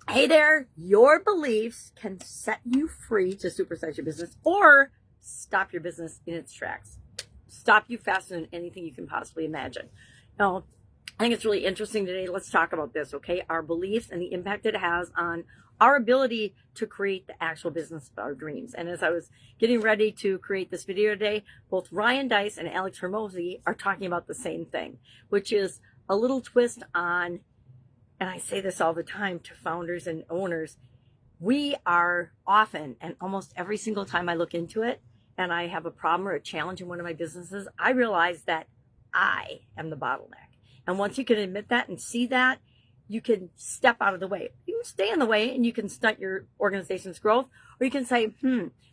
Hey there, your beliefs can set you free to supersize your business or stop your business in its tracks. Stop you faster than anything you can possibly imagine. Now, I think it's really interesting today. Let's talk about this, okay? Our beliefs and the impact it has on our ability to create the actual business of our dreams. And as I was getting ready to create this video today, both Ryan Deiss and Alex Hormozy are talking about the same thing, which is a little twist on, and I say this all the time to founders and owners, we are often, and almost every single time I look into it and I have a problem or a challenge in one of my businesses, I realize that I am the bottleneck. And once you can admit that and see that, you can step out of the way. You can stay in the way and you can stunt your organization's growth, or you can say,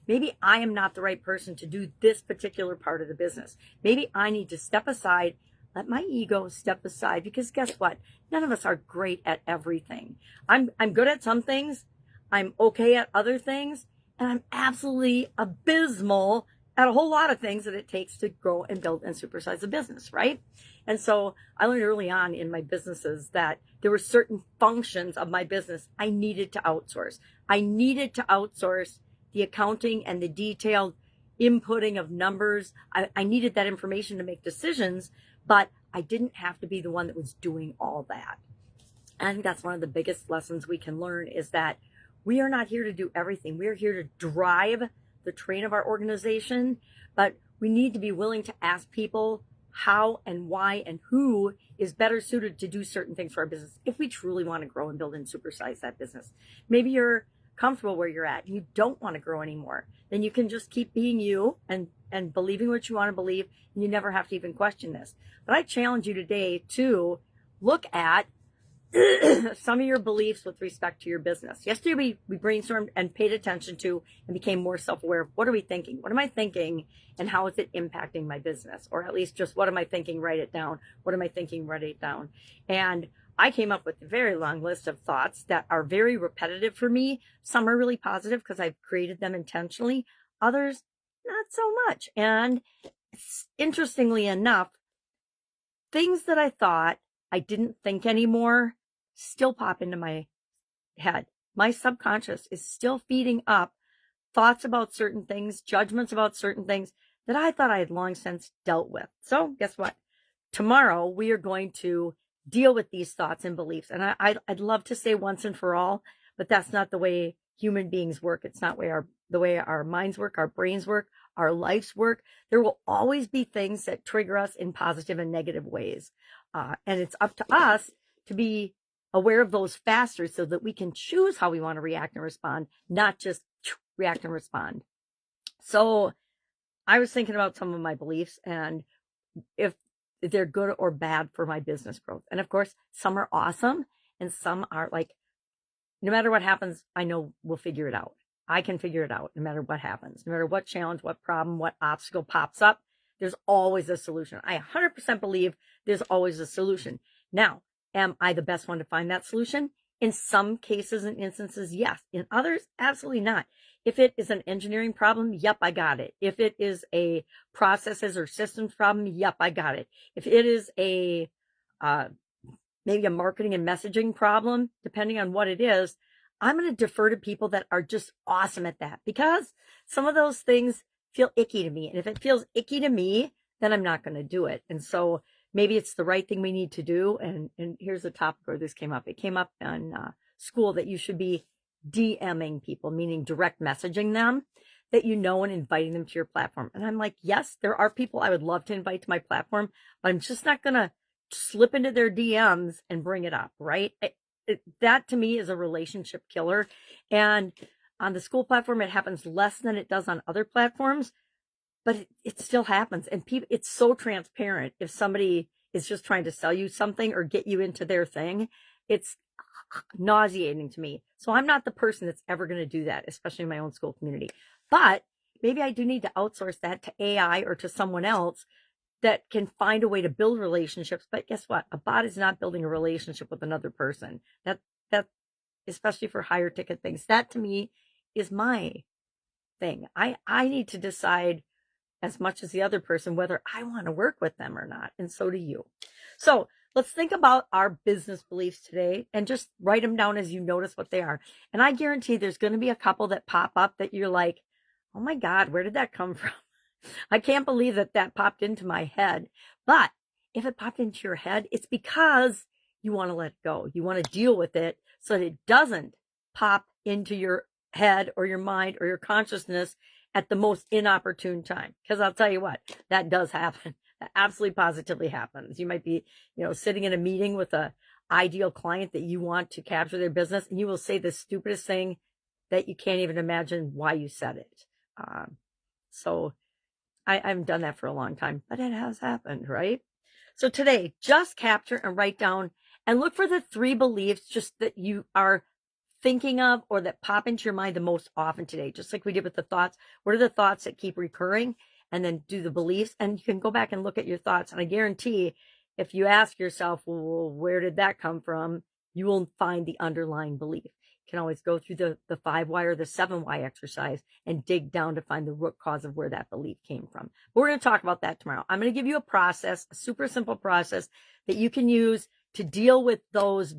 maybe I am not the right person to do this particular part of the business. Maybe I need to step aside, let my ego step aside, because guess what? None of us are great at everything. I'm good at some things. I'm okay at other things, and I'm absolutely abysmal at a whole lot of things that it takes to grow and build and supersize a business, right? And so I learned early on in my businesses that there were certain functions of my business I needed to outsource. I needed to outsource the accounting and the detailed inputting of numbers. I needed that information to make decisions, but I didn't have to be the one that was doing all that. I think that's one of the biggest lessons we can learn, is that we are not here to do everything. We are here to drive the train of our organization, but we need to be willing to ask people how and why and who is better suited to do certain things for our business if we truly want to grow and build and supersize that business. Maybe you're comfortable where you're at and you don't want to grow anymore. Then you can just keep being you and believing what you want to believe, and you never have to even question this. But I challenge you today to look at some of your beliefs with respect to your business. Yesterday, we brainstormed and paid attention to and became more self-aware of what are we thinking? What am I thinking? And how is it impacting my business? Or at least just what am I thinking? Write it down. What am I thinking? Write it down. And I came up with a very long list of thoughts that are very repetitive for me. Some are really positive because I've created them intentionally. Others, not so much. And interestingly enough, things that I thought I didn't think anymore still pop into my head. My subconscious is still feeding up thoughts about certain things, judgments about certain things that I thought I had long since dealt with. So guess what? Tomorrow we are going to deal with these thoughts and beliefs. And I'd love to say once and for all, but that's not the way human beings work. It's not the way our minds work, our brains work, our lives work. There will always be things that trigger us in positive and negative ways. And it's up to us to be aware of those faster so that we can choose how we want to react and respond, not just react and respond. So I was thinking about some of my beliefs and if they're good or bad for my business growth. And of course, some are awesome and some are like, no matter what happens, I know we'll figure it out. I can figure it out no matter what happens, no matter what challenge, what problem, what obstacle pops up. There's always a solution. I 100% believe there's always a solution. Now, am I the best one to find that solution? In some cases and instances, yes. In others, absolutely not. If it is an engineering problem, yep, I got it. If it is a processes or systems problem, yep, I got it. If it is a maybe a marketing and messaging problem, depending on what it is, I'm going to defer to people that are just awesome at that, because some of those things feel icky to me. And if it feels icky to me, then I'm not going to do it. And so maybe it's the right thing we need to do. And here's the topic where this came up. It came up in school that you should be DMing people, meaning direct messaging them that you know and inviting them to your platform. And I'm like, yes, there are people I would love to invite to my platform, but I'm just not going to slip into their DMs and bring it up, right? That to me is a relationship killer. And on the school platform, it happens less than it does on other platforms, but it still happens. And people, it's so transparent. If somebody is just trying to sell you something or get you into their thing, it's nauseating to me. So I'm not the person that's ever going to do that, especially in my own school community. But maybe I do need to outsource that to AI or to someone else that can find a way to build relationships. But guess what? A bot is not building a relationship with another person. That especially for higher ticket things, that to me is my thing. I need to decide as much as the other person whether I want to work with them or not. And so do you. So let's think about our business beliefs today and just write them down as you notice what they are. And I guarantee there's going to be a couple that pop up that you're like, oh my God, where did that come from? I can't believe that that popped into my head. But if it popped into your head, it's because you want to let it go. You want to deal with it so that it doesn't pop into your head or your mind or your consciousness at the most inopportune time. Because I'll tell you what, that does happen. That absolutely positively happens. You might be, sitting in a meeting with a ideal client that you want to capture their business, and you will say the stupidest thing that you can't even imagine why you said it. So I haven't done that for a long time, but it has happened, right? So today, just capture and write down and look for the 3 beliefs just that you are thinking of or that pop into your mind the most often today, just like we did with the thoughts. What are the thoughts that keep recurring? And then do the beliefs, and you can go back and look at your thoughts. And I guarantee if you ask yourself, well, where did that come from? You will find the underlying belief. You can always go through the 5 why or the 7 why exercise and dig down to find the root cause of where that belief came from. But we're going to talk about that tomorrow. I'm going to give you a process, a super simple process that you can use to deal with those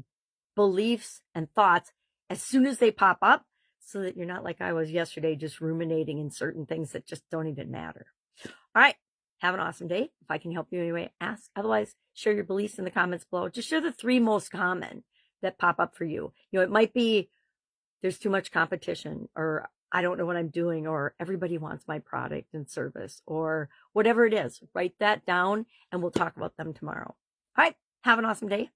beliefs and thoughts as soon as they pop up, so that you're not like I was yesterday, just ruminating in certain things that just don't even matter. All right. Have an awesome day. If I can help you anyway, ask. Otherwise, share your beliefs in the comments below. Just share the 3 most common that pop up for you. It might be there's too much competition, or I don't know what I'm doing, or everybody wants my product and service, or whatever it is. Write that down and we'll talk about them tomorrow. All right. Have an awesome day.